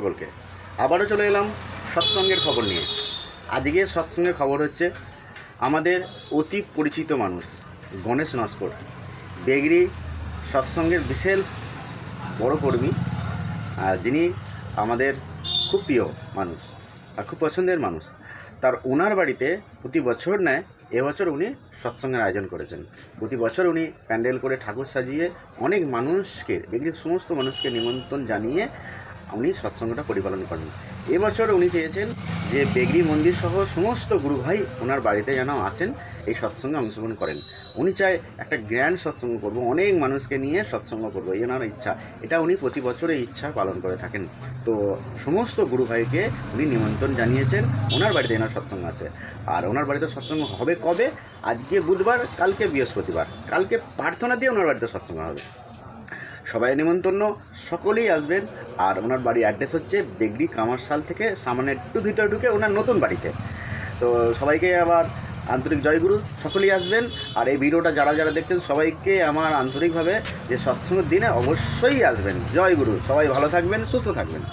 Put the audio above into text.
সকলকে। আবারও চলে এলাম সৎসঙ্গের খবর নিয়ে। আজকের সৎসঙ্গের খবর হচ্ছে আমাদের অতি পরিচিত মানুষ গণেশ নস্কর, বেগড়ি সৎসঙ্গের বিশেষ বড় কর্মী, যিনি আমাদের খুব প্রিয় মানুষ আর খুব পছন্দের মানুষ। ওনার বাড়িতে প্রতি বছর নেয় এবছর উনি সৎসঙ্গের আয়োজন করেছেন। প্রতি বছর উনি প্যান্ডেল করে ঠাকুর সাজিয়ে অনেক মানুষকে, বেগড়ির সমস্ত মানুষকে নিমন্ত্রণ জানিয়ে উনি সৎসঙ্গটা পরিপালন করেন। এবছর উনি চেয়েছেন যে বেগড়ি মন্দির সহ সমস্ত গুরু ভাই ওনার বাড়িতে যেন আসেন, এই সৎসঙ্গে অংশগ্রহণ করেন। উনি চায় একটা গ্র্যান্ড সৎসঙ্গ করবো, অনেক মানুষকে নিয়ে সৎসঙ্গ করবো, এই ওনার ইচ্ছা। এটা উনি প্রতি বছর এই ইচ্ছা পালন করে থাকেন। তো সমস্ত গুরু ভাইকে উনি নিমন্ত্রণ জানিয়েছেন ওনার বাড়িতে এনার সৎসঙ্গ আছে। আর ওনার বাড়িতে সৎসঙ্গ হবে কবে? আজকে বুধবার, কালকে বৃহস্পতিবার। কালকে প্রার্থনা দিয়ে ওনার বাড়িতে সৎসঙ্গ হবে। সবাই নিমন্ত্রণ, সকলেই আসবেন। আর ওনার বাড়ির অ্যাড্রেস হচ্ছে বেগড়ি কামারশাল থেকে সামনে একটু ভিতরে ঢুকে ওনার নতুন বাড়িতে। তো সবাইকে আবার আন্তরিক জয়গুরু, সকলেই আসবেন। আর এই ভিডিওটা যারা যারা দেখছেন সবাইকে আমার আন্তরিকভাবে যে সৎসঙ্গের দিনে অবশ্যই আসবেন। জয়গুরু, সবাই ভালো থাকবেন, সুস্থ থাকবেন।